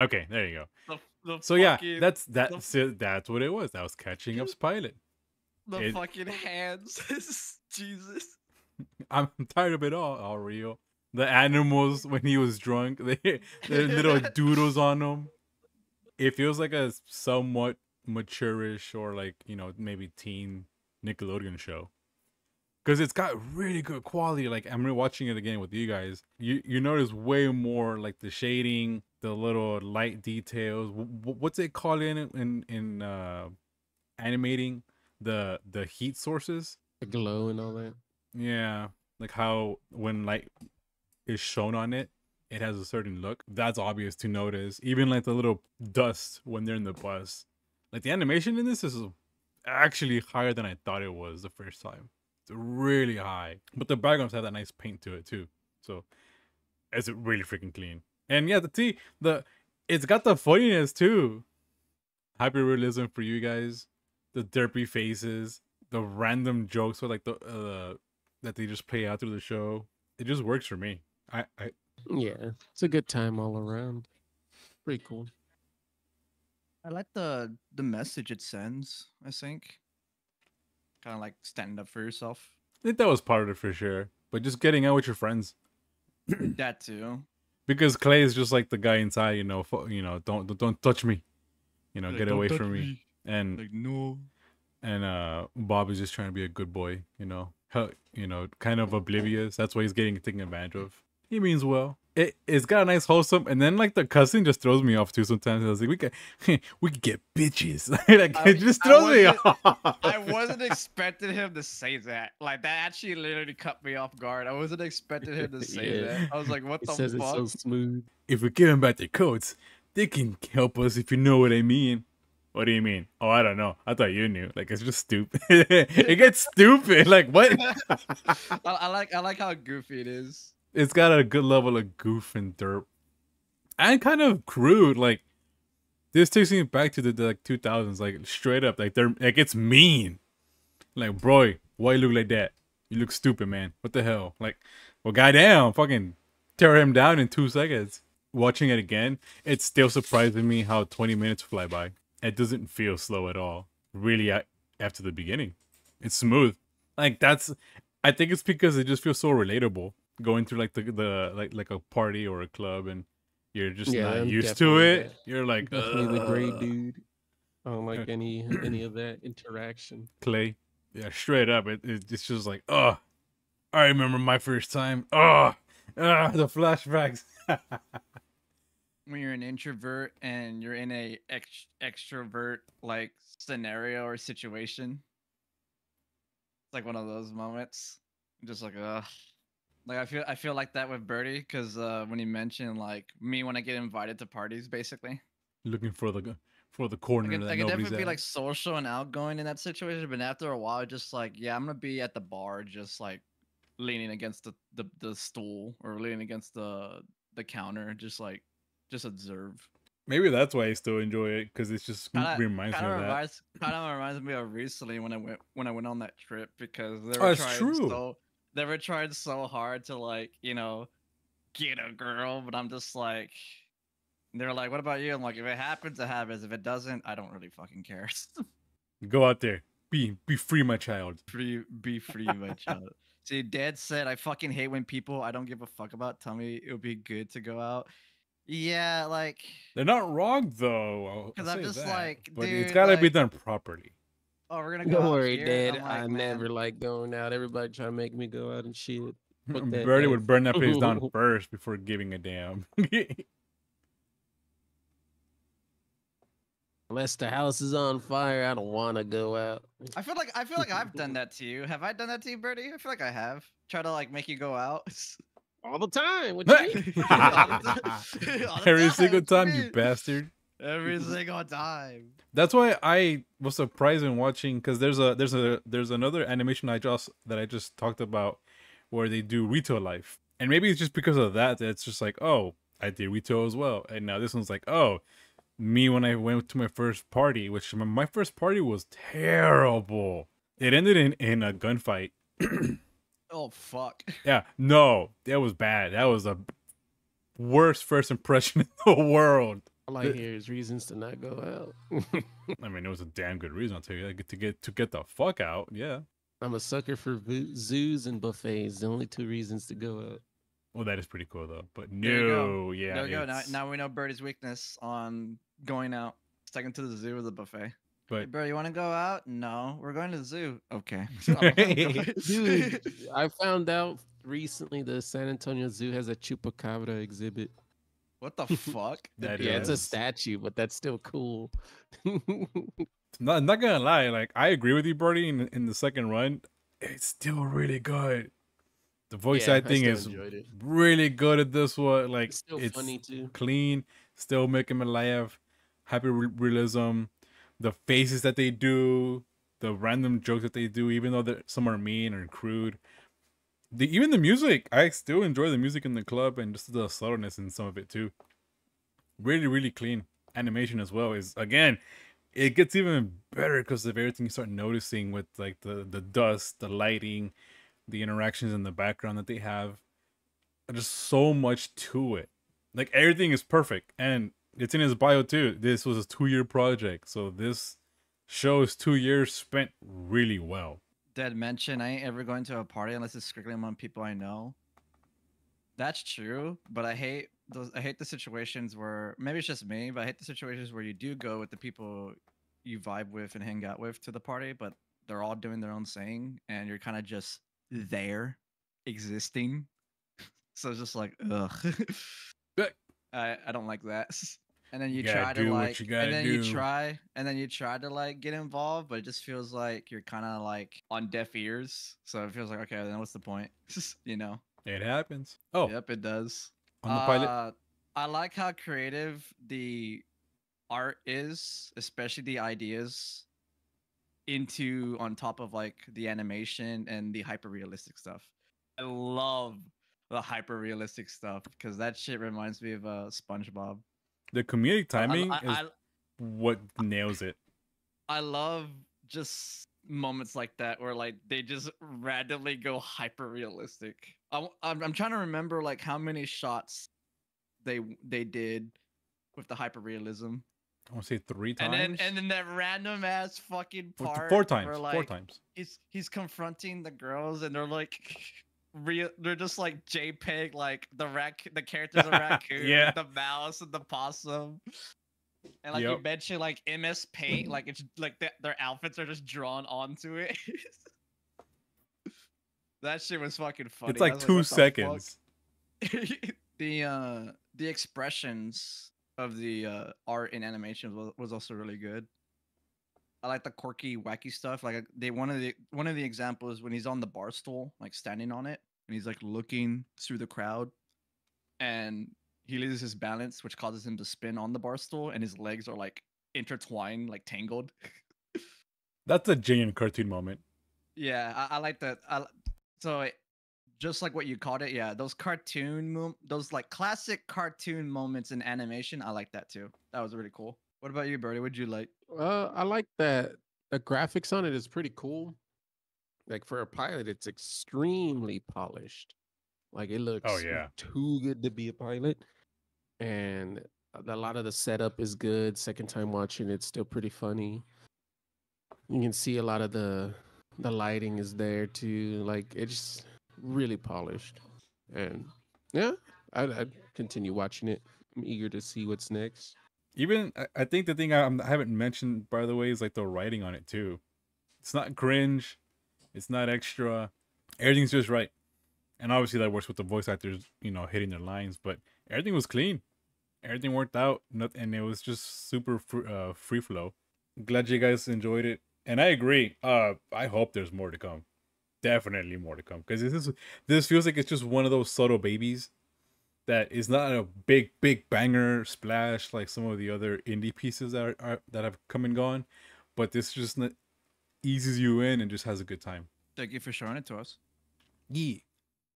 Okay, there you go. The So yeah, fucking the, that's what it was. That was catching up's pilot. the It fucking hands. Jesus. I'm tired of it all real. The animals when he was drunk, the little doodles on him. It feels like a somewhat mature-ish or like, maybe teen Nickelodeon show. Because it's got really good quality. Like I'm rewatching it again with you guys. You notice way more like the shading, the little light details. What's it called in animating the heat sources? The glow and all that. Yeah, like how when light is shown on it, it has a certain look. That's obvious to notice. Even like the little dust when they're in the bus. Like the animation in this is actually higher than I thought it was the first time. It's really high. But the backgrounds have that nice paint to it too. So it's really freaking clean. And yeah, it's got the funniness too. Hyper realism for you guys. The derpy faces, the random jokes or like the that they just play out through the show. It just works for me. I Yeah, it's a good time all around. Pretty cool. I like the message it sends. I think kind of like stand up for yourself. think that was part of it for sure. But just getting out with your friends. That too. Because Clay is just like the guy inside, don't touch me. Like, Get don't away touch from me. me. And Like no. Bob is just trying to be a good boy, kind of oblivious. That's why he's getting taken advantage of. He means well. It's got a nice wholesome, and then like the cussing just throws me off too. Sometimes I was like, we could get bitches. Like it just throws me off. I wasn't expecting him to say that. Like that actually literally cut me off guard. I wasn't expecting him to say Yeah. that. I was like, what It the says it's so fuck? smooth. If we give them back their coats, they can help us. If you know what I mean. What do you mean? Oh, I don't know. I thought you knew. Like it's just stupid. It gets stupid. Like what? I like how goofy it is. It's got a good level of goof and derp, and kind of crude. Like this takes me back to the like 2000s. Like straight up, like they're like it's mean. Like bro, why you look like that? You look stupid, man. What the hell? Like, well, goddamn, fucking tear him down in 2 seconds. Watching it again, it's still surprising me how 20 minutes fly by. It doesn't feel slow at all. Really, after the beginning, it's smooth. Like I think it's because it just feels so relatable. Going through like the like a party or a club, and you're just Yeah, not I'm used to definitely it. that. You're like Definitely the gray "Ugh." dude. I don't like any of that interaction. Clay. Yeah, straight up. It's just like, oh, I remember my first time. Oh, the flashbacks. When you're an introvert and you're in a extrovert like scenario or situation, it's like one of those moments. I'm just like, ugh. Like I feel like that with Birdie because when he mentioned like me when I get invited to parties, basically. Looking for the corner that I can nobody's definitely be at. like social and outgoing in that situation, but after a while, just like yeah, I'm gonna be at the bar, just like leaning against the stool or leaning against the counter, just observe. Maybe that's why I still enjoy it because it just reminds me of that. Kind of reminds me of recently when I went on that trip because Oh, it's true. they were trying so hard to like get a girl, but I'm just like they're like, what about you? I'm like, if it happens, it happens. If it doesn't, I don't really fucking care. Go out there, be free, my child. Be free, my child. See, Dad said, I fucking hate when people I don't give a fuck about tell me it would be good to go out. Yeah, like, They're not wrong though. I'll because I'm say just that, like, but it's dude, gotta be like, done properly. oh, we're gonna go Don't out worry, here. Dad. I'm like, I man, never like going out. Everybody try to make me go out and shit. Fuck that Birdie life. would burn that place down first before giving a damn. Unless the house is on fire, I don't want to go out. I feel like I've done that to you. Have I done that to you, Birdie? I feel like I have. Try to like make you go out. All the time. What you mean? All the Every time, single what you time, you mean? bastard. Every single time. That's why I was surprised in watching because there's another animation that I just talked about where they do retail life, and maybe it's just because of that it's just like, oh, I did retail as well, and now this one's like, oh, me when I went to my first party, which my first party was terrible. It ended in a gunfight. Oh fuck. Yeah, no, that was bad. That was the worst first impression in the world. All I hear is reasons to not go out. I mean, it was a damn good reason. I'll tell you, to get the fuck out. Yeah. I'm a sucker for zoos and buffets. The only two reasons to go out. Well, that is pretty cool though. But There you go. no, yeah, There we go. it's- Now we know Birdie's weakness on going out. Second to the zoo or the buffet. Hey, But Birdie, you want to go out? No, we're going to the zoo. Okay. Dude, I found out recently the San Antonio Zoo has a chupacabra exhibit. What the fuck? That Yeah, it's a is- statue, but that's still cool. not gonna lie, like I agree with you, Birdie. In the second run, it's still really good. The voice Yeah, I acting still is enjoyed it. really good at this one. Like It's still it's funny too. clean, still making me laugh. Hyper realism, the faces that they do, the random jokes that they do, even though some are mean or crude. Even the music, I still enjoy the music in the club and just the subtleness in some of it too. Really, really clean animation as well. Is again, it gets even better because of everything you start noticing with like the dust, the lighting, the interactions in the background that they have. There's so much to it. Like everything is perfect, and it's in his bio too. This was a 2-year project, so this shows 2 years spent really well. Dead mention, I ain't ever going to a party unless it's strictly among people I know. That's true, but I hate the situations where maybe it's just me, but I hate the situations where you do go with the people you vibe with and hang out with to the party, but they're all doing their own thing and you're kind of just there existing. So it's just like ugh. But- I don't like that. And then you gotta try to do what like you gotta and then do. you try to like get involved, but it just feels like you're kind of like on deaf ears. So it feels like okay, then what's the point? You know. It happens. Oh, Yep, it does. on the pilot. I like how creative the art is, especially the ideas into on top of like the animation and the hyper realistic stuff. I love the hyper realistic stuff because that shit reminds me of SpongeBob. The comedic timing I, is what nails it. I love just moments like that where like they just randomly go hyper realistic. I'm trying to remember like how many shots they did with the hyper realism. I want to say 3 times. And then that random ass fucking part 4 times. where, 4 like, times. he's confronting the girls and they're like they're just like JPEG, like the characters are raccoon, Yeah. the mouse and the possum. And like you Yep. mentioned, like MS Paint, like it's like their outfits are just drawn onto it. That shit was fucking funny. It's I like was 2 what the fuck? seconds. The expressions of the art and animation was also really good. I like the quirky, wacky stuff. Like one of the examples when he's on the bar stool, like standing on it, and he's like looking through the crowd, and he loses his balance, which causes him to spin on the bar stool, and his legs are like intertwined, like tangled. That's a genuine cartoon moment. Yeah, I like that. Just like what you called it, yeah, those those like classic cartoon moments in animation, I like that too. That was really cool. What about you, Birdie? What'd you like? I like that the graphics on it is pretty cool. Like for a pilot, it's extremely polished. Like it looks yeah. too good to be a pilot. And a lot of the setup is good. Second time watching, it's still pretty funny. You can see a lot of the lighting is there too. Like it's really polished. And yeah, I'd continue watching it. I'm eager to see what's next. Even I think the thing I haven't mentioned, by the way, is like the writing on it too. It's not cringe. It's not extra. Everything's just right. And obviously that works with the voice actors, hitting their lines. But everything was clean. Everything worked out. And it was just super free flow. Glad you guys enjoyed it. And I agree. I hope there's more to come. Definitely more to come. Because this feels like it's just one of those subtle babies that is not a big banger splash like some of the other indie pieces that have come and gone, but this just eases you in and just has a good time. Thank you for showing it to us. Yeah.